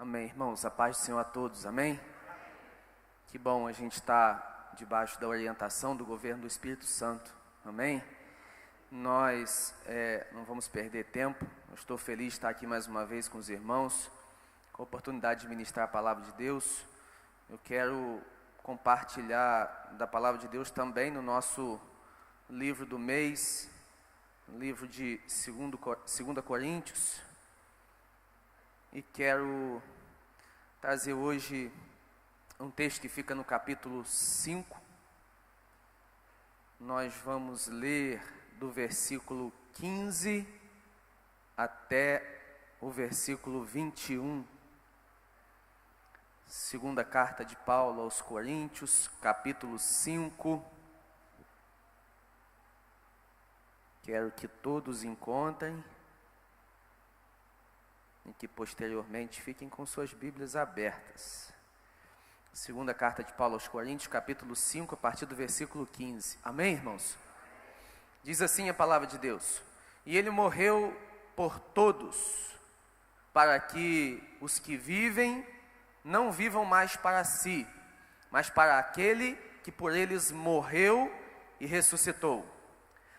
Amém, irmãos, a paz do Senhor a todos, amém? Que bom a gente estar debaixo da orientação do governo do Espírito Santo, amém? Nós não vamos perder tempo, eu estou feliz de estar aqui mais uma vez com os irmãos, com a oportunidade de ministrar a palavra de Deus. Eu quero compartilhar da palavra de Deus também no nosso livro do mês, livro de 2 Coríntios, e quero trazer hoje um texto que fica no capítulo 5. Nós vamos ler do versículo 15 até o versículo 21. Segunda carta de Paulo aos Coríntios, capítulo 5. Quero que todos encontrem e que posteriormente fiquem com suas Bíblias abertas. Segunda carta de Paulo aos Coríntios, capítulo 5, a partir do versículo 15. Amém, irmãos? Diz assim a palavra de Deus: E ele morreu por todos, para que os que vivem não vivam mais para si, mas para aquele que por eles morreu e ressuscitou.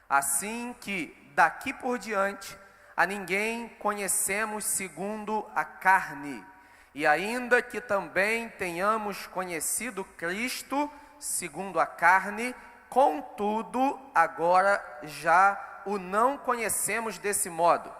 Assim que daqui por diante a ninguém conhecemos segundo a carne, e ainda que também tenhamos conhecido Cristo segundo a carne, contudo agora já o não conhecemos desse modo.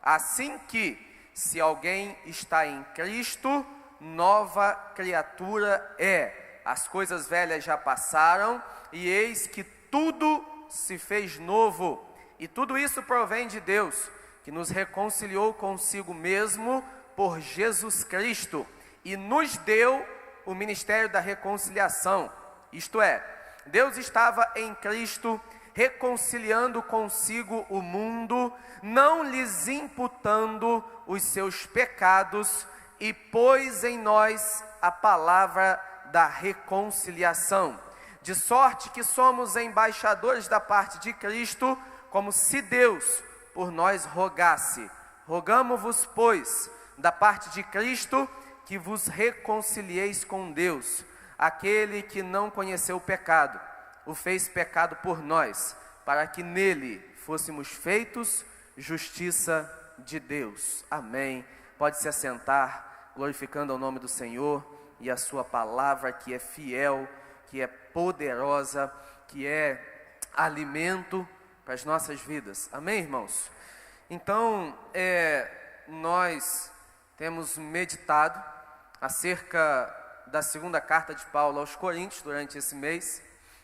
Assim que, se alguém está em Cristo, nova criatura é. As coisas velhas já passaram, e eis que tudo se fez novo. E tudo isso provém de Deus, que nos reconciliou consigo mesmo por Jesus Cristo, e nos deu o ministério da reconciliação. Isto é, Deus estava em Cristo reconciliando consigo o mundo, não lhes imputando os seus pecados, e pôs em nós a palavra da reconciliação. De sorte que somos embaixadores da parte de Cristo, como se Deus por nós rogasse. Rogamo-vos, pois, da parte de Cristo, que vos reconcilieis com Deus. Aquele que não conheceu o pecado, o fez pecado por nós, para que nele fôssemos feitos justiça de Deus. Amém. Pode se assentar, glorificando ao nome do Senhor e a sua palavra, que é fiel, que é poderosa, que é alimento para as nossas vidas. Amém, irmãos? Então, nós temos meditado acerca da segunda carta de Paulo aos Coríntios durante esse mês,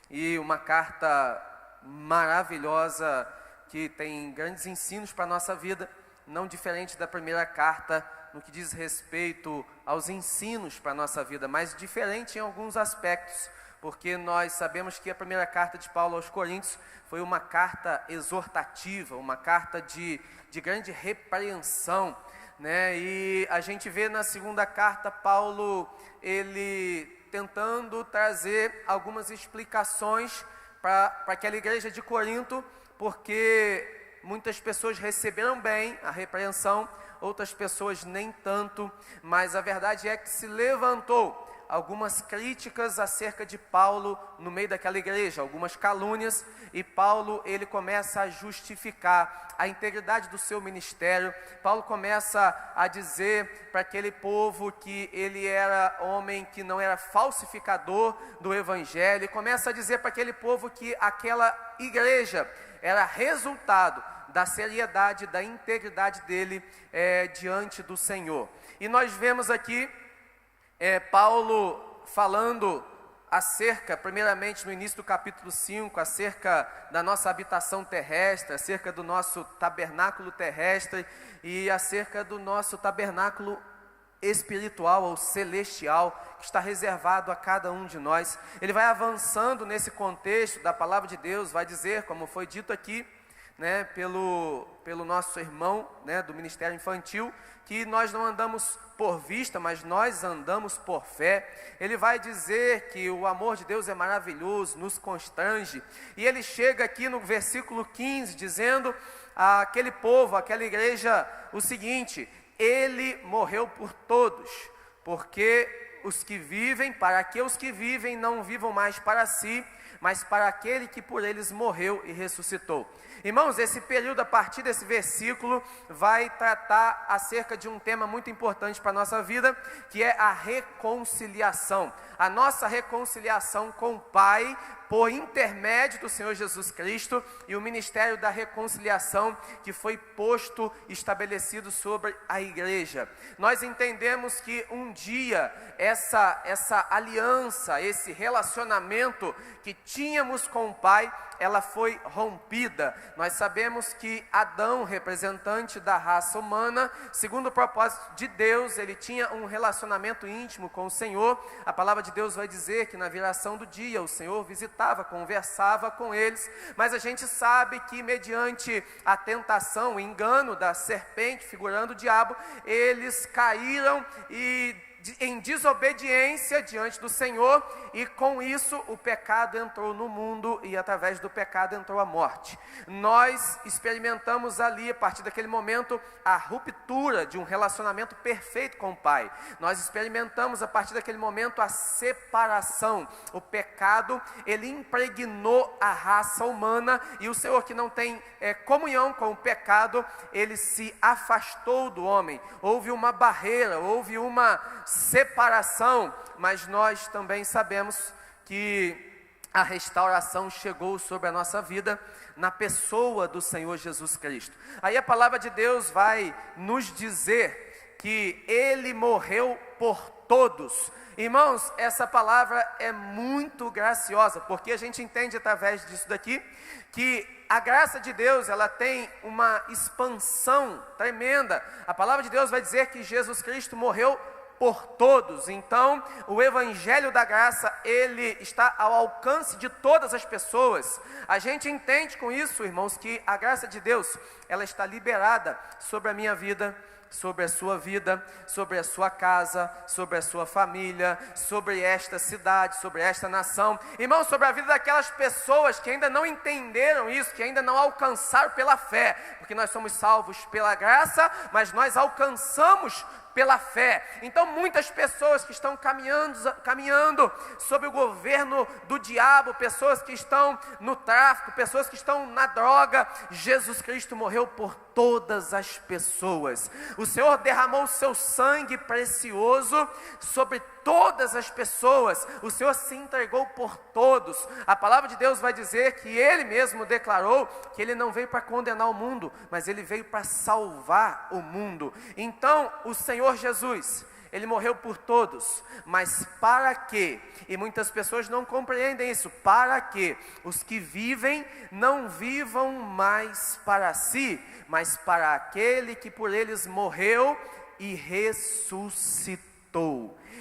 e uma carta maravilhosa que tem grandes ensinos para a nossa vida, não diferente da primeira carta no que diz respeito aos ensinos para a nossa vida, mas diferente em alguns aspectos, porque nós sabemos que a primeira carta de Paulo aos Coríntios foi uma carta exortativa, uma carta de grande repreensão, né? E a gente vê na segunda carta Paulo, ele tentando trazer algumas explicações para aquela igreja de Corinto, porque muitas pessoas receberam bem a repreensão, outras pessoas nem tanto, mas a verdade é que se levantou algumas críticas acerca de Paulo no meio daquela igreja, algumas calúnias, e Paulo, ele começa a justificar a integridade do seu ministério. Paulo começa a dizer para aquele povo que ele era homem que não era falsificador do evangelho, e começa a dizer para aquele povo que aquela igreja era resultado da seriedade, da integridade dele diante do Senhor. E nós vemos aqui Paulo falando acerca, primeiramente no início do capítulo 5, acerca da nossa habitação terrestre, acerca do nosso tabernáculo terrestre e acerca do nosso tabernáculo espiritual ou celestial, que está reservado a cada um de nós. Ele vai avançando nesse contexto da palavra de Deus, vai dizer, como foi dito aqui, né, pelo nosso irmão, né, do ministério infantil, que nós não andamos por vista, mas nós andamos por fé. Ele vai dizer que o amor de Deus é maravilhoso, nos constrange, e ele chega aqui no versículo 15, dizendo àquele povo, àquela igreja, o seguinte: Ele morreu por todos, porque para que os que vivem não vivam mais para si, mas para aquele que por eles morreu e ressuscitou. Irmãos, esse período, a partir desse versículo, vai tratar acerca de um tema muito importante para a nossa vida, que é a reconciliação. A nossa reconciliação com o Pai, por intermédio do Senhor Jesus Cristo, e o ministério da reconciliação que foi posto, estabelecido sobre a igreja. Nós entendemos que um dia essa aliança, esse relacionamento que tínhamos com o Pai, ela foi rompida. Nós sabemos que Adão, representante da raça humana, segundo o propósito de Deus, ele tinha um relacionamento íntimo com o Senhor. A palavra de Deus vai dizer que na viração do dia o Senhor visitava, conversava com eles, mas a gente sabe que mediante a tentação, o engano da serpente, figurando o diabo, eles caíram em desobediência diante do Senhor, e com isso o pecado entrou no mundo, e através do pecado entrou a morte. Nós experimentamos ali, a partir daquele momento, a ruptura de um relacionamento perfeito com o Pai. Nós experimentamos a partir daquele momento a separação. O pecado, ele impregnou a raça humana, e o Senhor, que não tem comunhão com o pecado, ele se afastou do homem. Houve uma barreira, houve uma separação, mas nós também sabemos que a restauração chegou sobre a nossa vida na pessoa do Senhor Jesus Cristo. Aí a palavra de Deus vai nos dizer que Ele morreu por todos. Irmãos, essa palavra é muito graciosa, porque a gente entende através disso daqui, que a graça de Deus, ela tem uma expansão tremenda. A palavra de Deus vai dizer que Jesus Cristo morreu por todos. Então, o evangelho da graça, ele está ao alcance de todas as pessoas. A gente entende com isso, irmãos, que a graça de Deus, ela está liberada sobre a minha vida, sobre a sua vida, sobre a sua casa, sobre a sua família, sobre esta cidade, sobre esta nação. Irmãos, sobre a vida daquelas pessoas que ainda não entenderam isso, que ainda não alcançaram pela fé, porque nós somos salvos pela graça, mas nós alcançamos pela fé. Então muitas pessoas que estão caminhando sob o governo do diabo, pessoas que estão no tráfico, pessoas que estão na droga, Jesus Cristo morreu por todas as pessoas. O Senhor derramou o seu sangue precioso sobre todas as pessoas. O Senhor se entregou por todos. A palavra de Deus vai dizer que Ele mesmo declarou que Ele não veio para condenar o mundo, mas Ele veio para salvar o mundo. Então o Senhor Jesus, Ele morreu por todos, mas para quê? E muitas pessoas não compreendem isso. Para que os que vivem não vivam mais para si, mas para aquele que por eles morreu e ressuscitou.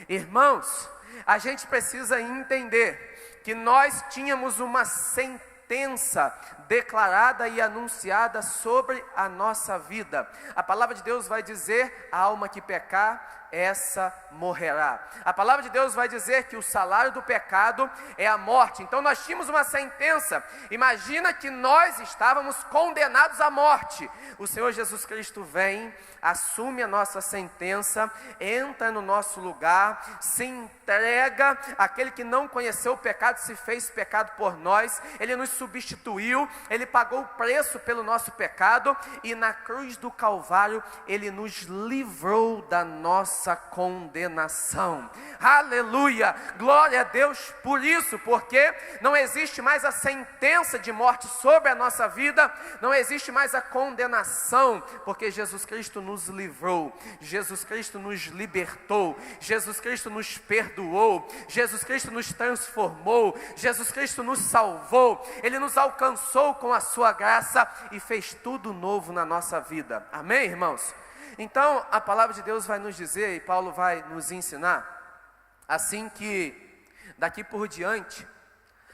Irmãos, a gente precisa entender que nós tínhamos uma sentença declarada e anunciada sobre a nossa vida. A palavra de Deus vai dizer: a alma que pecar, essa morrerá. A palavra de Deus vai dizer que o salário do pecado é a morte. Então nós tínhamos uma sentença. Imagina que nós estávamos condenados à morte. O Senhor Jesus Cristo vem, assume a nossa sentença, entra no nosso lugar, se entrega. Aquele que não conheceu o pecado se fez pecado por nós. Ele nos substituiu, Ele pagou o preço pelo nosso pecado, e na cruz do Calvário Ele nos livrou da nossa condenação. Aleluia, glória a Deus por isso, porque não existe mais a sentença de morte sobre a nossa vida, não existe mais a condenação, porque Jesus Cristo nos livrou, Jesus Cristo nos libertou, Jesus Cristo nos perdoou, Jesus Cristo nos transformou, Jesus Cristo nos salvou, Ele nos alcançou com a sua graça e fez tudo novo na nossa vida. Amém, irmãos? Então a palavra de Deus vai nos dizer, e Paulo vai nos ensinar, assim que daqui por diante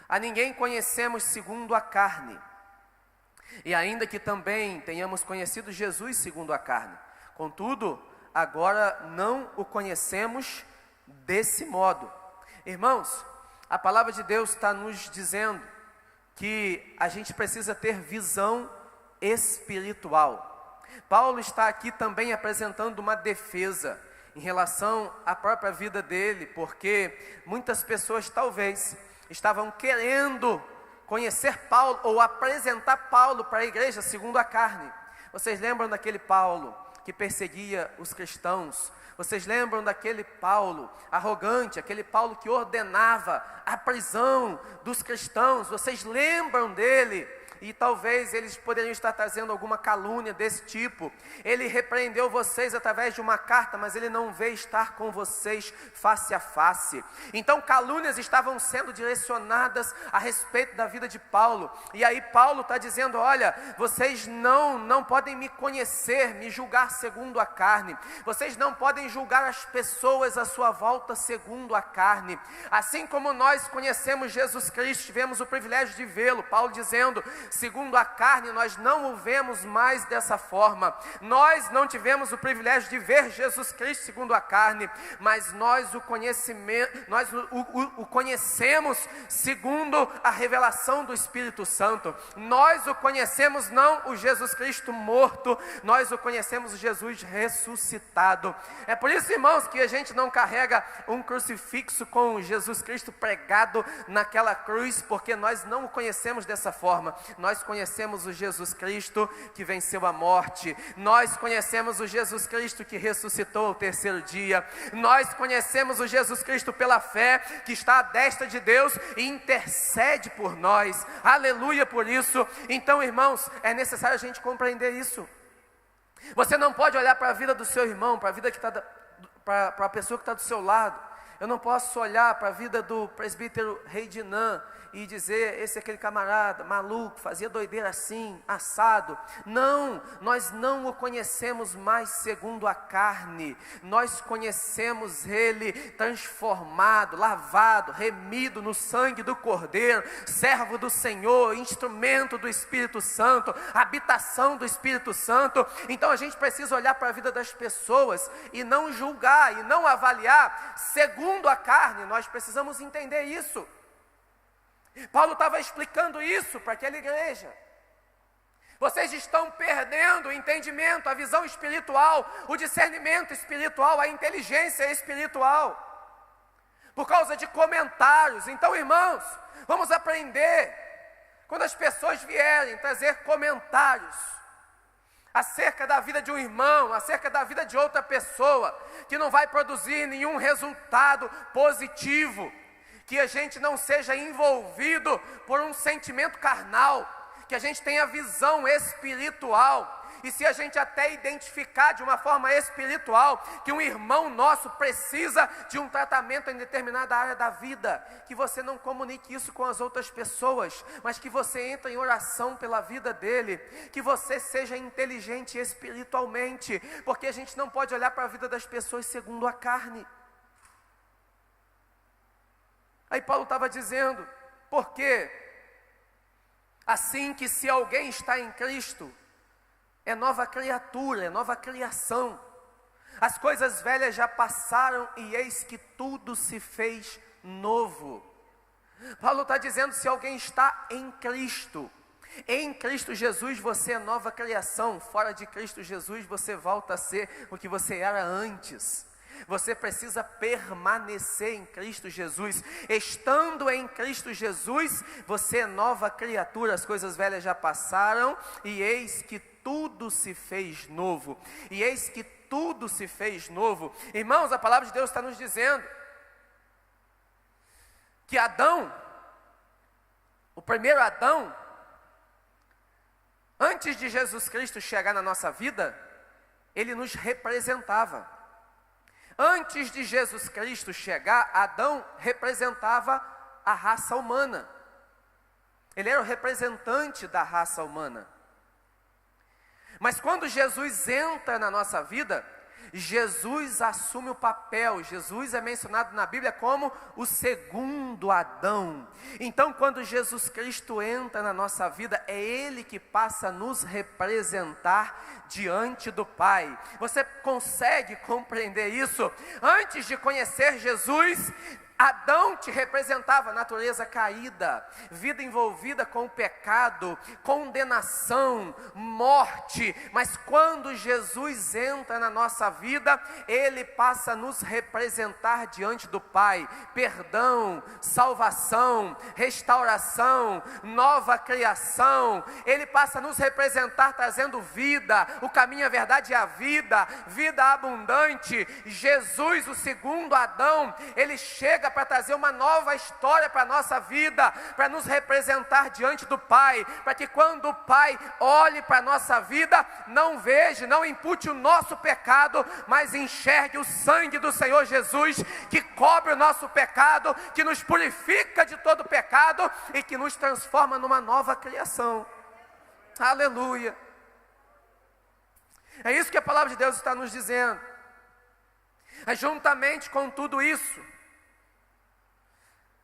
a ninguém conhecemos segundo a carne, e ainda que também tenhamos conhecido Jesus segundo a carne, contudo agora não o conhecemos desse modo. Irmãos, a palavra de Deus está nos dizendo que a gente precisa ter visão espiritual. Paulo está aqui também apresentando uma defesa em relação à própria vida dele, porque muitas pessoas talvez estavam querendo conhecer Paulo ou apresentar Paulo para a igreja segundo a carne. Vocês lembram daquele Paulo que perseguia os cristãos? Vocês lembram daquele Paulo arrogante, aquele Paulo que ordenava a prisão dos cristãos? Vocês lembram dele? E talvez eles poderiam estar trazendo alguma calúnia desse tipo. Ele repreendeu vocês através de uma carta, mas ele não veio estar com vocês face a face. Então calúnias estavam sendo direcionadas a respeito da vida de Paulo. E aí Paulo está dizendo, olha, vocês não podem me conhecer, me julgar segundo a carne. Vocês não podem julgar as pessoas à sua volta segundo a carne. Assim como nós conhecemos Jesus Cristo, tivemos o privilégio de vê-lo, Paulo dizendo, segundo a carne, nós não o vemos mais dessa forma. Nós não tivemos o privilégio de ver Jesus Cristo segundo a carne, mas nós o conhecemos segundo a revelação do Espírito Santo. Nós o conhecemos não o Jesus Cristo morto, nós o conhecemos o Jesus ressuscitado. É por isso, irmãos, que a gente não carrega um crucifixo com Jesus Cristo pregado naquela cruz, porque nós não o conhecemos dessa forma. Nós conhecemos o Jesus Cristo que venceu a morte. Nós conhecemos o Jesus Cristo que ressuscitou ao terceiro dia. Nós conhecemos o Jesus Cristo pela fé, que está à destra de Deus e intercede por nós. Aleluia por isso. Então, irmãos, é necessário a gente compreender isso. Você não pode olhar para a vida do seu irmão, para a vida que está, para a pessoa que está do seu lado. Eu não posso olhar para a vida do presbítero Reidinã e dizer, esse é aquele camarada maluco, fazia doideira assim, assado. Não, nós não o conhecemos mais segundo a carne. Nós conhecemos ele transformado, lavado, remido no sangue do Cordeiro, servo do Senhor, instrumento do Espírito Santo, habitação do Espírito Santo. Então a gente precisa olhar para a vida das pessoas e não julgar, e não avaliar segundo a carne. Nós precisamos entender isso. Paulo estava explicando isso para aquela igreja. Vocês estão perdendo o entendimento, a visão espiritual, o discernimento espiritual, a inteligência espiritual, por causa de comentários. Então, irmãos, vamos aprender, quando as pessoas vierem trazer comentários acerca da vida de um irmão, acerca da vida de outra pessoa, que não vai produzir nenhum resultado positivo, que a gente não seja envolvido por um sentimento carnal, que a gente tenha visão espiritual. E se a gente até identificar de uma forma espiritual que um irmão nosso precisa de um tratamento em determinada área da vida, que você não comunique isso com as outras pessoas, mas que você entre em oração pela vida dele, que você seja inteligente espiritualmente, porque a gente não pode olhar para a vida das pessoas segundo a carne. Aí Paulo estava dizendo, porque assim que se alguém está em Cristo, é nova criatura, é nova criação. As coisas velhas já passaram e eis que tudo se fez novo. Paulo está dizendo, se alguém está em Cristo Jesus você é nova criação. Fora de Cristo Jesus você volta a ser o que você era antes. Você precisa permanecer em Cristo Jesus. Estando em Cristo Jesus, você é nova criatura. As coisas velhas já passaram e eis que tudo se fez novo. E eis que tudo se fez novo. Irmãos, a palavra de Deus está nos dizendo que Adão, o primeiro Adão, antes de Jesus Cristo chegar na nossa vida, ele nos representava. Antes de Jesus Cristo chegar, Adão representava a raça humana. Ele era o representante da raça humana. Mas quando Jesus entra na nossa vida, Jesus assume o papel. Jesus é mencionado na Bíblia como o segundo Adão. Então, quando Jesus Cristo entra na nossa vida, é Ele que passa a nos representar diante do Pai. Você consegue compreender isso? Antes de conhecer Jesus, Adão te representava natureza caída, vida envolvida com o pecado, condenação, morte. Mas quando Jesus entra na nossa vida, Ele passa a nos representar diante do Pai. Perdão, salvação, restauração, nova criação. Ele passa a nos representar trazendo vida, o caminho, a verdade e a vida, vida abundante. Jesus, o segundo Adão, Ele chega para trazer uma nova história para a nossa vida, para nos representar diante do Pai, para que quando o Pai olhe para a nossa vida, não veja, não impute o nosso pecado, mas enxergue o sangue do Senhor Jesus, que cobre o nosso pecado, que nos purifica de todo pecado e que nos transforma numa nova criação. Aleluia! É isso que a palavra de Deus está nos dizendo. Juntamente com tudo isso,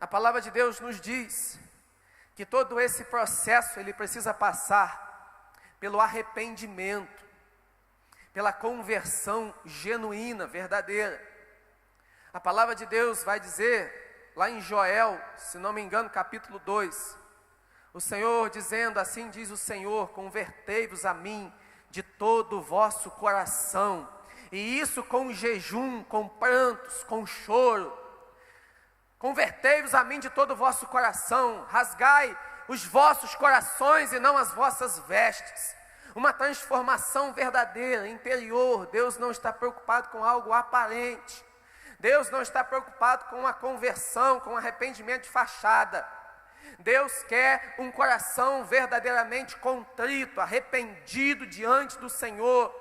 a palavra de Deus nos diz que todo esse processo ele precisa passar pelo arrependimento, pela conversão genuína, verdadeira. A palavra de Deus vai dizer, lá em Joel, se não me engano, capítulo 2, o Senhor dizendo, assim diz o Senhor: convertei-vos a mim de todo o vosso coração, e isso com jejum, com prantos, com choro. Convertei-vos a mim de todo o vosso coração, rasgai os vossos corações e não as vossas vestes. Uma transformação verdadeira, interior. Deus não está preocupado com algo aparente. Deus não está preocupado com uma conversão, com um arrependimento de fachada. Deus quer um coração verdadeiramente contrito, arrependido diante do Senhor.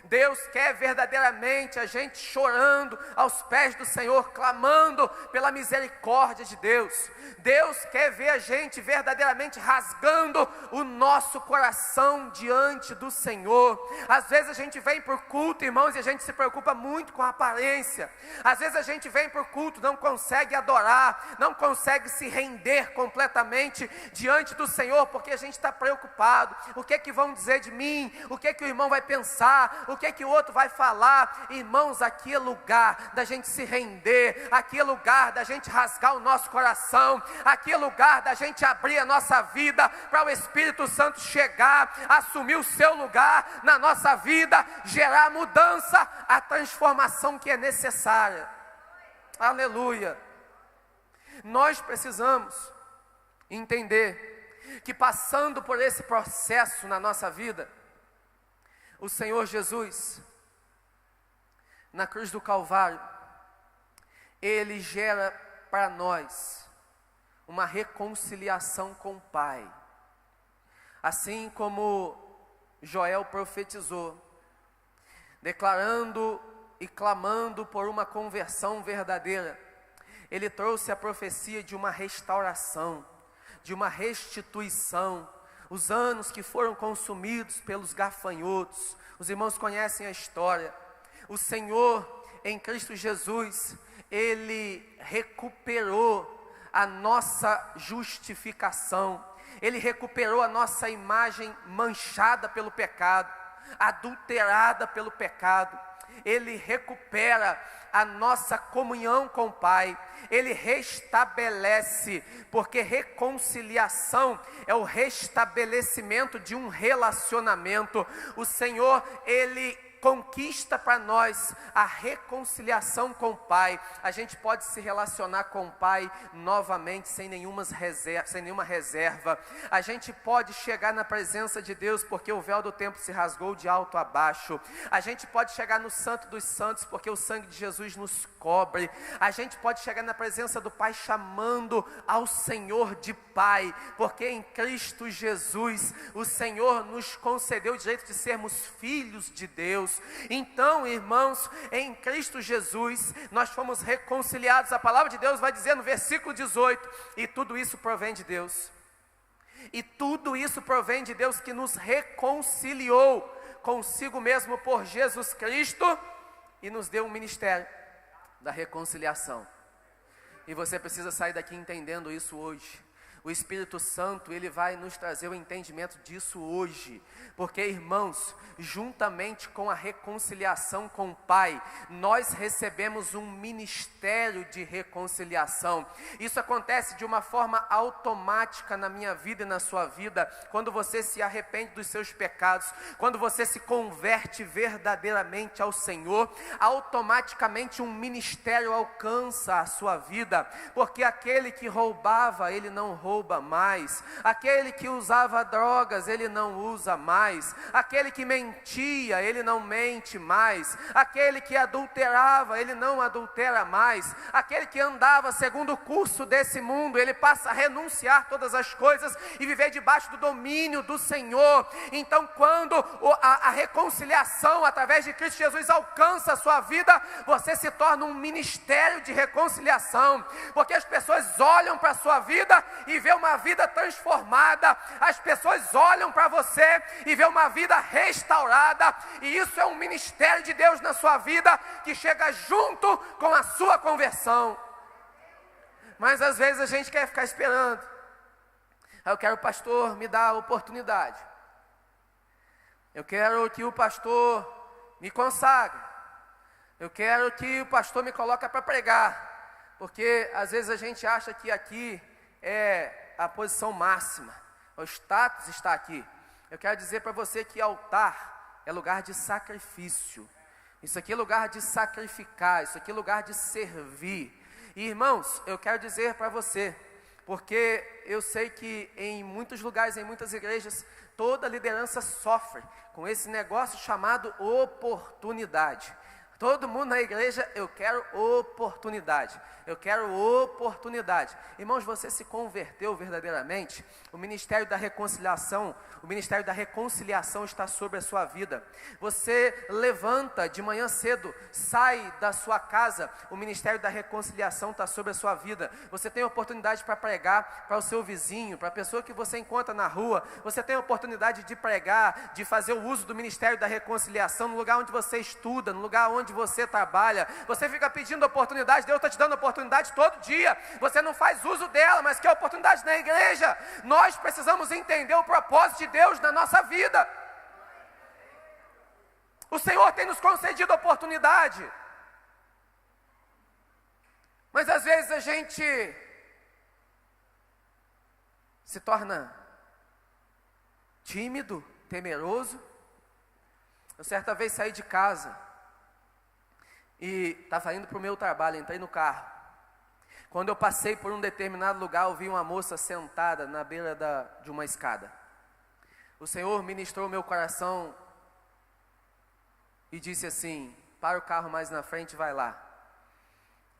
Deus quer verdadeiramente a gente chorando aos pés do Senhor, clamando pela misericórdia de Deus. Deus quer ver a gente verdadeiramente rasgando o nosso coração diante do Senhor. Às vezes a gente vem por culto, irmãos, e a gente se preocupa muito com a aparência. Às vezes a gente vem por culto, não consegue adorar, não consegue se render completamente diante do Senhor, porque a gente está preocupado. O que é que vão dizer de mim? O que é que o irmão vai pensar? O que é que o outro vai falar? Irmãos, aqui é lugar da gente se render, aqui é lugar da gente rasgar o nosso coração, aqui é lugar da gente abrir a nossa vida para o Espírito Santo chegar, assumir o seu lugar na nossa vida, gerar a mudança, a transformação que é necessária. Aleluia! Nós precisamos entender que passando por esse processo na nossa vida, o Senhor Jesus, na cruz do Calvário, Ele gera para nós uma reconciliação com o Pai. Assim como Joel profetizou, declarando e clamando por uma conversão verdadeira, ele trouxe a profecia de uma restauração, de uma restituição. Os anos que foram consumidos pelos gafanhotos, os irmãos conhecem a história. O Senhor, em Cristo Jesus, Ele recuperou a nossa justificação, Ele recuperou a nossa imagem manchada pelo pecado, adulterada pelo pecado. Ele recupera a nossa comunhão com o Pai, Ele restabelece, porque reconciliação é o restabelecimento de um relacionamento. O Senhor, Ele conquista para nós a reconciliação com o Pai. A gente pode se relacionar com o Pai novamente, sem nenhuma reserva. A gente pode chegar na presença de Deus, porque o véu do templo se rasgou de alto a baixo. A gente pode chegar no Santo dos Santos, porque o sangue de Jesus nos cobre. A gente pode chegar na presença do Pai, chamando ao Senhor de Pai, porque em Cristo Jesus, o Senhor nos concedeu o direito de sermos filhos de Deus. Então, irmãos, em Cristo Jesus, nós fomos reconciliados. A palavra de Deus vai dizer no versículo 18, e tudo isso provém de Deus. E tudo isso provém de Deus, que nos reconciliou consigo mesmo por Jesus Cristo, e nos deu um ministério da reconciliação. E você precisa sair daqui entendendo isso hoje. O Espírito Santo, ele vai nos trazer o entendimento disso hoje, porque, irmãos, juntamente com a reconciliação com o Pai, nós recebemos um ministério de reconciliação. Isso acontece de uma forma automática na minha vida e na sua vida, quando você se arrepende dos seus pecados, quando você se converte verdadeiramente ao Senhor, automaticamente um ministério alcança a sua vida, porque aquele que roubava, ele não rouba mais, aquele que usava drogas, ele não usa mais, aquele que mentia, ele não mente mais, aquele que adulterava, ele não adultera mais, aquele que andava segundo o curso desse mundo, ele passa a renunciar todas as coisas e viver debaixo do domínio do Senhor. Então, quando a reconciliação através de Cristo Jesus alcança a sua vida, você se torna um ministério de reconciliação, porque as pessoas olham para a sua vida e vê uma vida transformada, as pessoas olham para você e vê uma vida restaurada, e isso é um ministério de Deus na sua vida, que chega junto com a sua conversão. Mas às vezes a gente quer ficar esperando. Eu quero o pastor me dar a oportunidade, eu quero que o pastor me consagre, eu quero que o pastor me coloque para pregar, porque às vezes a gente acha que aqui é a posição máxima, o status está aqui. Eu quero dizer para você que altar é lugar de sacrifício, isso aqui é lugar de sacrificar, isso aqui é lugar de servir. E irmãos, eu quero dizer para você, porque eu sei que em muitos lugares, em muitas igrejas, toda liderança sofre com esse negócio chamado oportunidade. Todo mundo na igreja, eu quero oportunidade, eu quero oportunidade. Irmãos, você se converteu verdadeiramente, o ministério da reconciliação está sobre a sua vida. Você levanta de manhã cedo, sai da sua casa, o ministério da reconciliação está sobre a sua vida. Você tem oportunidade para pregar para o seu vizinho, para a pessoa que você encontra na rua. Você tem oportunidade de pregar, de fazer o uso do ministério da reconciliação no lugar onde você estuda, no lugar onde você trabalha. Você fica pedindo oportunidade, Deus está te dando oportunidade todo dia, você não faz uso dela, mas quer oportunidade na igreja. Nós precisamos entender o propósito de Deus na nossa vida. O Senhor tem nos concedido oportunidade, mas às vezes a gente se torna tímido, temeroso. Eu certa vez saí de casa e estava indo para o meu trabalho, entrei no carro. Quando eu passei por um determinado lugar, eu vi uma moça sentada na beira de uma escada. O Senhor ministrou o meu coração e disse assim: para o carro mais na frente, vai lá.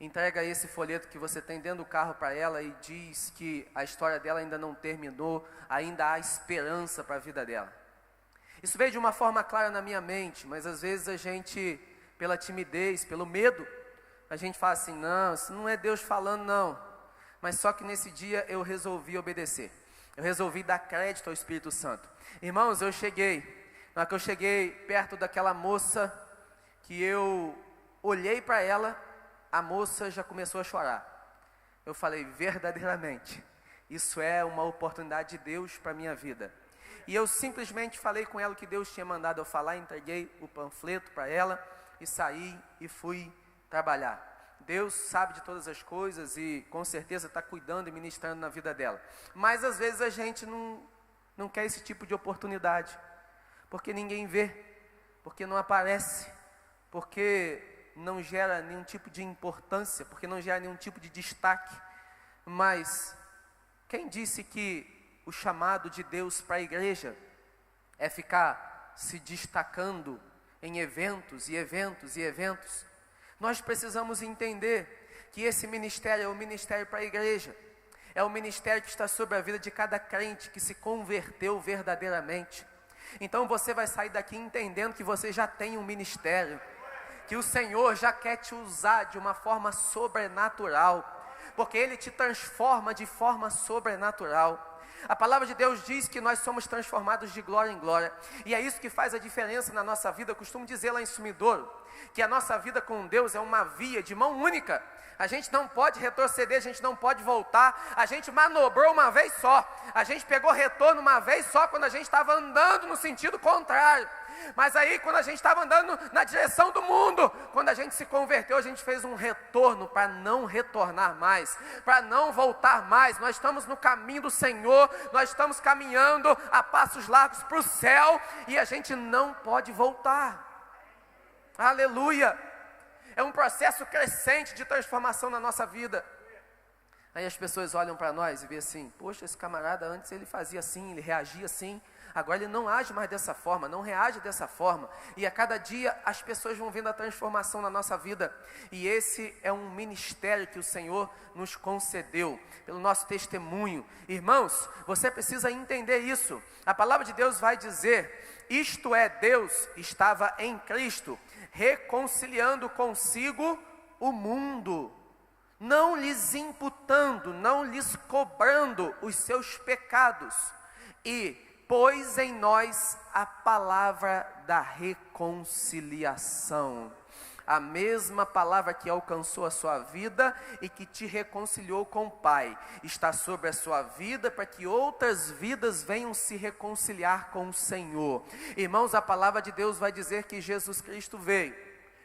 Entrega esse folheto que você tem dentro do carro para ela e diz que a história dela ainda não terminou, ainda há esperança para a vida dela. Isso veio de uma forma clara na minha mente, mas às vezes a gente, pela timidez, pelo medo, a gente fala assim: não, isso não é Deus falando não. Mas só que nesse dia eu resolvi obedecer, eu resolvi dar crédito ao Espírito Santo. Irmãos, na hora que eu cheguei perto daquela moça, que eu olhei para ela, a moça já começou a chorar. Eu falei: verdadeiramente, isso é uma oportunidade de Deus para a minha vida. E eu simplesmente falei com ela o que Deus tinha mandado eu falar, entreguei o panfleto para ela e saí e fui trabalhar. Deus sabe de todas as coisas e com certeza está cuidando e ministrando na vida dela. Mas às vezes a gente não quer esse tipo de oportunidade, porque ninguém vê, porque não aparece, porque não gera nenhum tipo de importância, porque não gera nenhum tipo de destaque. Mas quem disse que o chamado de Deus para a igreja é ficar se destacando em eventos e eventos e eventos? Nós precisamos entender que esse ministério é o ministério para a igreja, é o ministério que está sobre a vida de cada crente que se converteu verdadeiramente. Então você vai sair daqui entendendo que você já tem um ministério, que o Senhor já quer te usar de uma forma sobrenatural, porque Ele te transforma de forma sobrenatural. A palavra de Deus diz que nós somos transformados de glória em glória. E é isso que faz a diferença na nossa vida. Eu costumo dizer lá em Sumidouro, que a nossa vida com Deus é uma via de mão única. A gente não pode retroceder, a gente não pode voltar. A gente manobrou uma vez só. A gente pegou retorno uma vez só quando a gente estava andando no sentido contrário. Mas aí quando a gente estava andando na direção do mundo, quando a gente se converteu, a gente fez um retorno para não retornar mais, para não voltar mais. Nós estamos no caminho do Senhor, nós estamos caminhando a passos largos para o céu e a gente não pode voltar. Aleluia! É um processo crescente de transformação na nossa vida. Aí as pessoas olham para nós e veem assim: poxa, esse camarada antes ele fazia assim, ele reagia assim, agora ele não age mais dessa forma, não reage dessa forma. E a cada dia as pessoas vão vendo a transformação na nossa vida. E esse é um ministério que o Senhor nos concedeu, pelo nosso testemunho. Irmãos, você precisa entender isso. A palavra de Deus vai dizer: isto é, Deus estava em Cristo, reconciliando consigo o mundo, não lhes imputando, não lhes cobrando os seus pecados, e pôs em nós a palavra da reconciliação. A mesma palavra que alcançou a sua vida e que te reconciliou com o Pai, está sobre a sua vida para que outras vidas venham se reconciliar com o Senhor. Irmãos, a palavra de Deus vai dizer que Jesus Cristo veio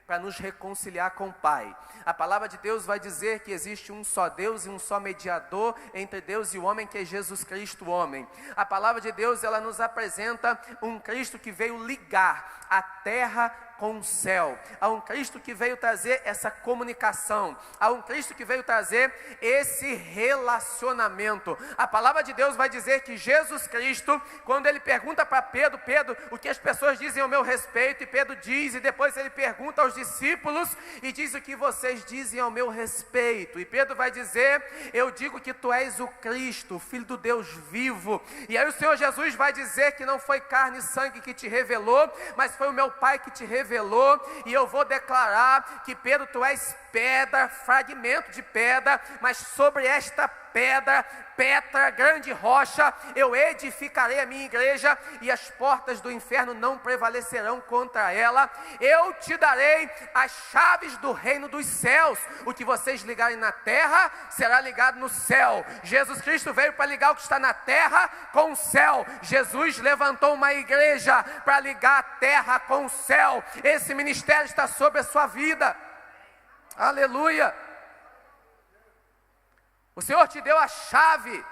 para nos reconciliar com o Pai. A palavra de Deus vai dizer que existe um só Deus e um só mediador entre Deus e o homem, que é Jesus Cristo, o homem. A palavra de Deus, ela nos apresenta um Cristo que veio ligar a terra com o céu. Há um Cristo que veio trazer essa comunicação. Há um Cristo que veio trazer esse relacionamento. A palavra de Deus vai dizer que Jesus Cristo, quando ele pergunta para Pedro: Pedro, o que as pessoas dizem ao meu respeito? E Pedro diz, e depois ele pergunta aos discípulos e diz: o que vocês dizem ao meu respeito? E Pedro vai dizer: eu digo que tu és o Cristo, o Filho do Deus vivo. E aí o Senhor Jesus vai dizer que não foi carne e sangue que te revelou, mas foi o meu Pai que te revelou. E eu vou declarar que Pedro, tu és pedra, fragmento de pedra, mas sobre esta pedra, Petra, grande rocha, eu edificarei a minha igreja, e as portas do inferno não prevalecerão contra ela. Eu te darei as chaves do reino dos céus. O que vocês ligarem na terra será ligado no céu. Jesus Cristo veio para ligar o que está na terra com o céu. Jesus levantou uma igreja para ligar a terra com o céu. Esse ministério está sobre a sua vida. Aleluia! O Senhor te deu a chave,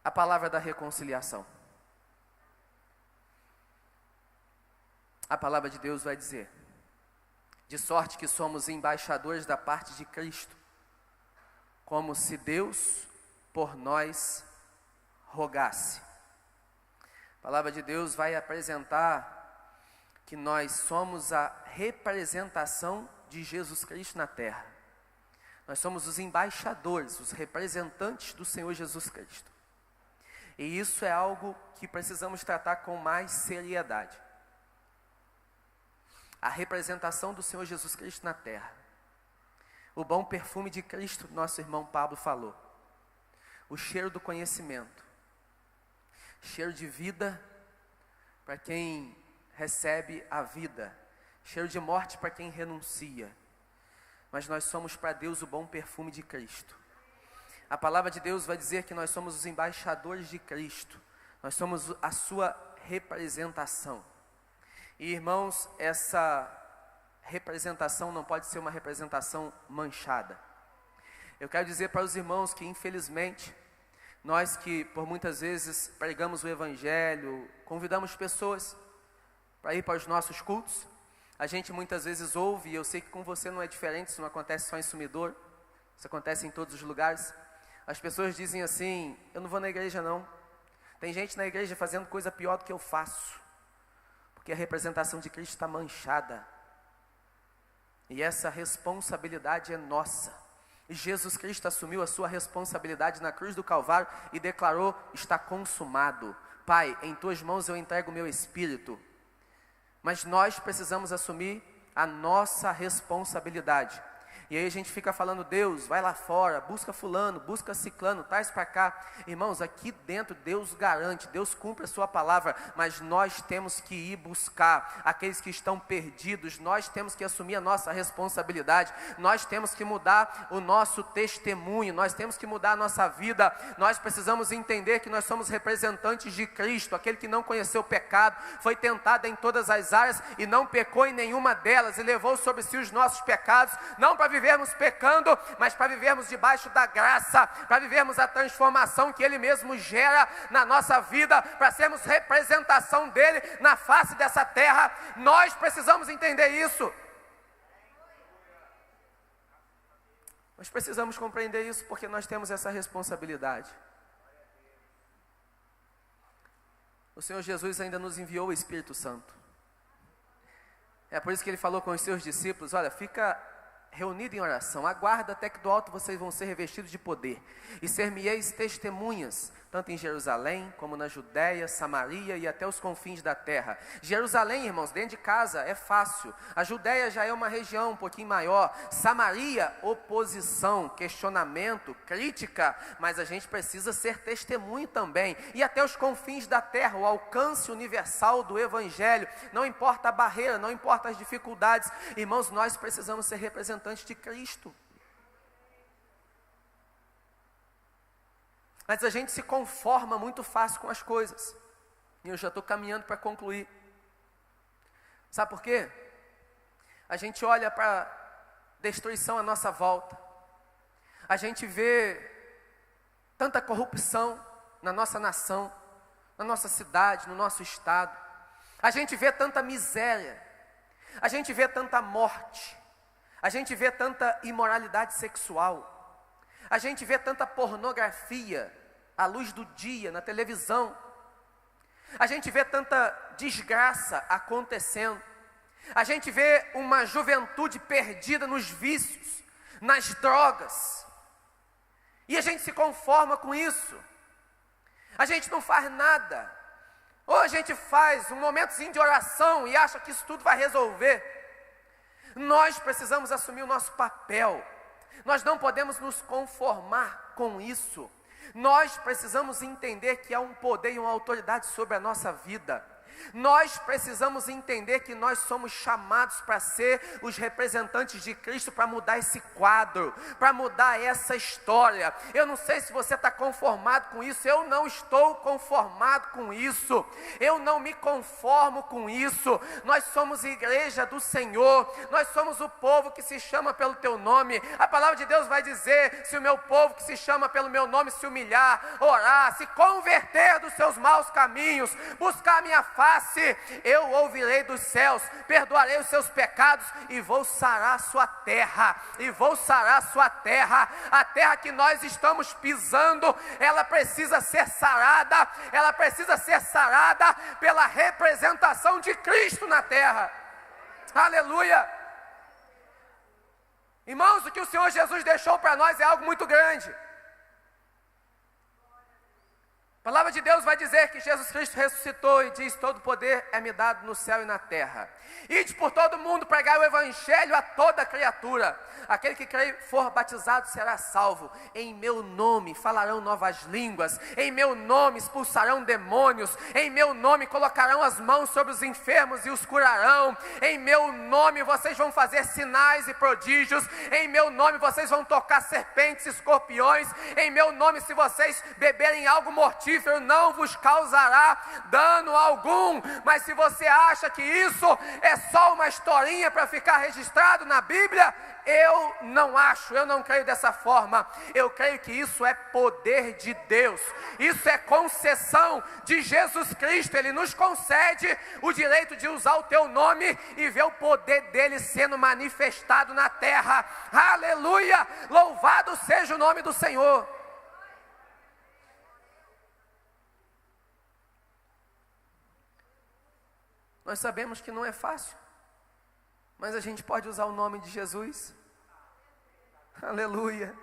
a palavra da reconciliação. A palavra de Deus vai dizer: de sorte que somos embaixadores da parte de Cristo, como se Deus por nós rogasse. A palavra de Deus vai apresentar que nós somos a representação de Jesus Cristo na terra. Nós somos os embaixadores, os representantes do Senhor Jesus Cristo. E isso é algo que precisamos tratar com mais seriedade. A representação do Senhor Jesus Cristo na terra. O bom perfume de Cristo, nosso irmão Pablo falou. O cheiro do conhecimento. Cheiro de vida para quem recebe a vida. Cheiro de morte para quem renuncia. Mas nós somos para Deus o bom perfume de Cristo. A palavra de Deus vai dizer que nós somos os embaixadores de Cristo. Nós somos a sua representação. E irmãos, essa representação não pode ser uma representação manchada. Eu quero dizer para os irmãos que, infelizmente, nós que por muitas vezes pregamos o Evangelho, convidamos pessoas para ir para os nossos cultos, a gente muitas vezes ouve, e eu sei que com você não é diferente, isso não acontece só em Sumidouro, isso acontece em todos os lugares. As pessoas dizem assim: eu não vou na igreja não. Tem gente na igreja fazendo coisa pior do que eu faço, porque a representação de Cristo está manchada. E essa responsabilidade é nossa. E Jesus Cristo assumiu a sua responsabilidade na cruz do Calvário e declarou: está consumado. Pai, em tuas mãos eu entrego o meu espírito. Mas nós precisamos assumir a nossa responsabilidade. E aí a gente fica falando, Deus, vai lá fora, busca fulano, busca ciclano, traz para cá. Irmãos, aqui dentro Deus garante, Deus cumpre a sua palavra, mas nós temos que ir buscar aqueles que estão perdidos, nós temos que assumir a nossa responsabilidade, nós temos que mudar o nosso testemunho, nós temos que mudar a nossa vida, nós precisamos entender que nós somos representantes de Cristo, aquele que não conheceu o pecado, foi tentado em todas as áreas e não pecou em nenhuma delas, e levou sobre si os nossos pecados, não para vivermos pecando, mas para vivermos debaixo da graça, para vivermos a transformação que Ele mesmo gera na nossa vida, para sermos representação dEle na face dessa terra. Nós precisamos entender isso. Nós precisamos compreender isso porque nós temos essa responsabilidade. O Senhor Jesus ainda nos enviou o Espírito Santo. É por isso que Ele falou com os seus discípulos, olha, fica reunido em oração, aguarda até que do alto vocês vão ser revestidos de poder, e ser-me-eis testemunhas, tanto em Jerusalém, como na Judéia, Samaria e até os confins da terra. Jerusalém, irmãos, dentro de casa é fácil, a Judéia já é uma região um pouquinho maior, Samaria, oposição, questionamento, crítica, mas a gente precisa ser testemunho também, e até os confins da terra, o alcance universal do Evangelho, não importa a barreira, não importa as dificuldades, irmãos, nós precisamos ser representantes de Cristo. Mas a gente se conforma muito fácil com as coisas. E eu já estou caminhando para concluir. Sabe por quê? A gente olha para a destruição à nossa volta. A gente vê tanta corrupção na nossa nação, na nossa cidade, no nosso estado. A gente vê tanta miséria. A gente vê tanta morte. A gente vê tanta imoralidade sexual. A gente vê tanta pornografia à luz do dia, na televisão. A gente vê tanta desgraça acontecendo. A gente vê uma juventude perdida nos vícios, nas drogas. E a gente se conforma com isso. A gente não faz nada. Ou a gente faz um momentozinho de oração e acha que isso tudo vai resolver. Nós precisamos assumir o nosso papel. Nós não podemos nos conformar com isso. Nós precisamos entender que há um poder e uma autoridade sobre a nossa vida. Nós precisamos entender que nós somos chamados para ser os representantes de Cristo, para mudar esse quadro, para mudar essa história. Eu não sei se você está conformado com isso, eu não estou conformado com isso, eu não me conformo com isso. Nós somos igreja do Senhor, nós somos o povo que se chama pelo teu nome. A palavra de Deus vai dizer, se o meu povo que se chama pelo meu nome se humilhar, orar, se converter dos seus maus caminhos, buscar a minha face, eu ouvirei dos céus, perdoarei os seus pecados e vou sarar a sua terra, a terra que nós estamos pisando, ela precisa ser sarada, pela representação de Cristo na terra. Aleluia! Irmãos, o que o Senhor Jesus deixou para nós é algo muito grande. A palavra de Deus vai dizer que Jesus Cristo ressuscitou e diz, todo poder é me dado no céu e na terra. Ide por todo mundo pregar o evangelho a toda criatura. Aquele que crê e for batizado será salvo. Em meu nome falarão novas línguas. Em meu nome expulsarão demônios. Em meu nome colocarão as mãos sobre os enfermos e os curarão. Em meu nome vocês vão fazer sinais e prodígios. Em meu nome vocês vão tocar serpentes e escorpiões. Em meu nome, se vocês beberem algo mortífero, não vos causará dano algum. Mas se você acha que isso é só uma historinha para ficar registrado na Bíblia, eu não acho, eu não creio dessa forma. Eu creio que isso é poder de Deus, isso é concessão de Jesus Cristo. Ele nos concede o direito de usar o teu nome e ver o poder dele sendo manifestado na terra. Aleluia, louvado seja o nome do Senhor. Nós sabemos que não é fácil, mas a gente pode usar o nome de Jesus. Aleluia.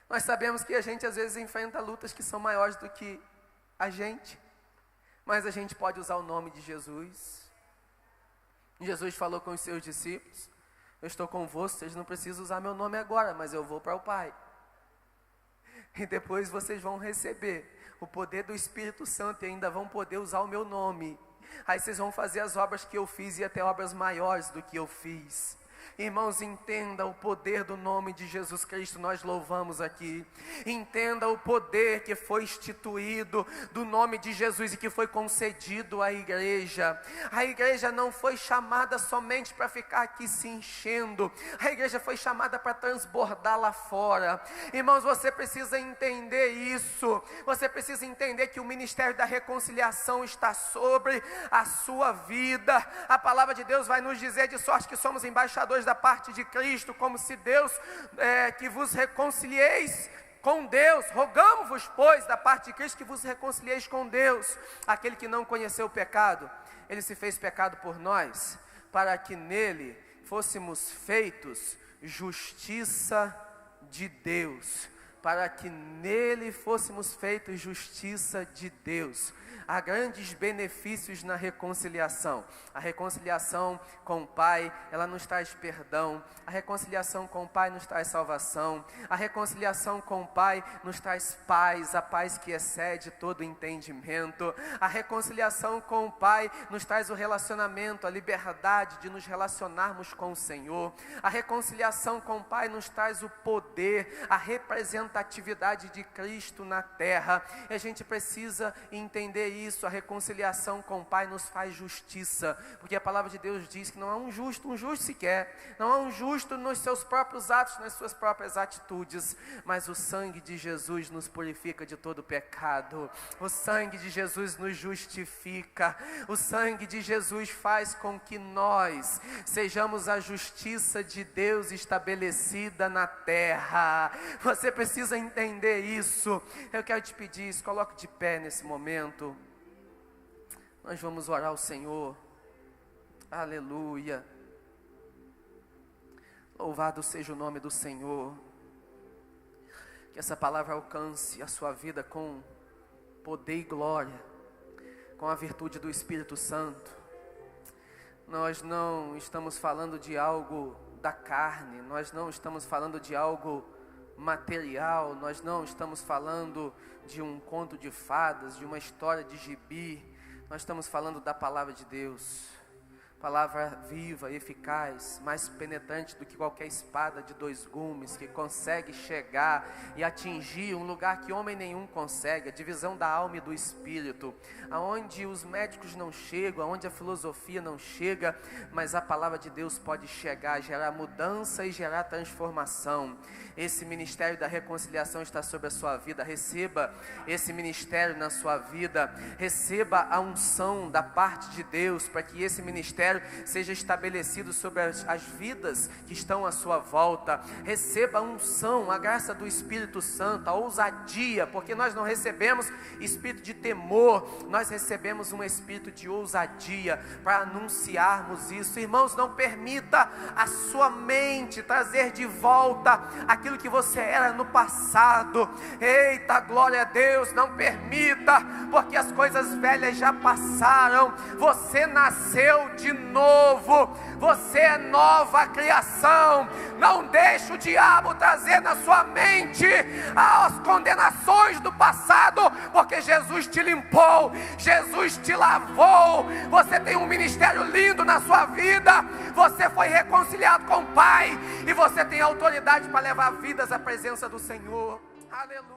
Nós sabemos que a gente às vezes enfrenta lutas que são maiores do que a gente, mas a gente pode usar o nome de Jesus. Jesus falou com os seus discípulos, Eu estou convosco, vocês não precisam usar meu nome agora, mas eu vou para o Pai. E depois vocês vão receber o poder do Espírito Santo e ainda vão poder usar o meu nome. Aí vocês vão fazer as obras que eu fiz e até obras maiores do que eu fiz. Irmãos, entenda o poder do nome de Jesus Cristo, nós louvamos aqui. Entenda o poder que foi instituído do nome de Jesus e que foi concedido à igreja. A igreja não foi chamada somente para ficar aqui se enchendo. A igreja foi chamada para transbordar lá fora. Irmãos, você precisa entender isso. Você precisa entender que o ministério da reconciliação está sobre a sua vida. A palavra de Deus vai nos dizer de sorte que somos embaixadores da parte de Cristo, como se Deus, que vos reconcilieis com Deus. Rogamos-vos, pois, da parte de Cristo, que vos reconcilieis com Deus. Aquele que não conheceu o pecado, ele se fez pecado por nós, para que nele fôssemos feitos justiça de Deus. Para que nele fôssemos feitos justiça de Deus. Há grandes benefícios na reconciliação. A reconciliação com o Pai, ela nos traz perdão. A reconciliação com o Pai nos traz salvação. A reconciliação com o Pai nos traz paz, a paz que excede todo entendimento. A reconciliação com o Pai nos traz o relacionamento, a liberdade de nos relacionarmos com o Senhor. A reconciliação com o Pai nos traz o poder, a representatividade de Cristo na terra. E a gente precisa entender isso. A reconciliação com o Pai nos faz justiça, porque a palavra de Deus diz que não há um justo sequer, não há um justo nos seus próprios atos, nas suas próprias atitudes, mas o sangue de Jesus nos purifica de todo pecado, o sangue de Jesus nos justifica, o sangue de Jesus faz com que nós sejamos a justiça de Deus estabelecida na terra. Você precisa entender isso. Eu quero te pedir, se coloque de pé nesse momento. Nós vamos orar ao Senhor. Aleluia. Louvado seja o nome do Senhor. Que essa palavra alcance a sua vida com poder e glória, com a virtude do Espírito Santo. Nós não estamos falando de algo da carne, nós não estamos falando de algo material, nós não estamos falando de um conto de fadas, de uma história de gibi. Nós estamos falando da palavra de Deus, palavra viva, eficaz, mais penetrante do que qualquer espada de 2 gumes, que consegue chegar e atingir um lugar que homem nenhum consegue, a divisão da alma e do espírito, aonde os médicos não chegam, aonde a filosofia não chega, mas a palavra de Deus pode chegar, gerar mudança e gerar transformação. Esse ministério da reconciliação está sobre a sua vida. Receba esse ministério na sua vida, receba a unção da parte de Deus, para que esse ministério seja estabelecido sobre as vidas que estão à sua volta. Receba a unção, a graça do Espírito Santo, a ousadia, porque nós não recebemos espírito de temor, nós recebemos um espírito de ousadia para anunciarmos isso. Irmãos, não permita a sua mente trazer de volta aquilo que você era no passado. Eita, glória a Deus, não permita, porque as coisas velhas já passaram. Você nasceu de novo, você é nova criação. Não deixe o diabo trazer na sua mente as condenações do passado, porque Jesus te limpou, Jesus te lavou. Você tem um ministério lindo na sua vida, você foi reconciliado com o Pai e você tem autoridade para levar vidas à presença do Senhor. Aleluia.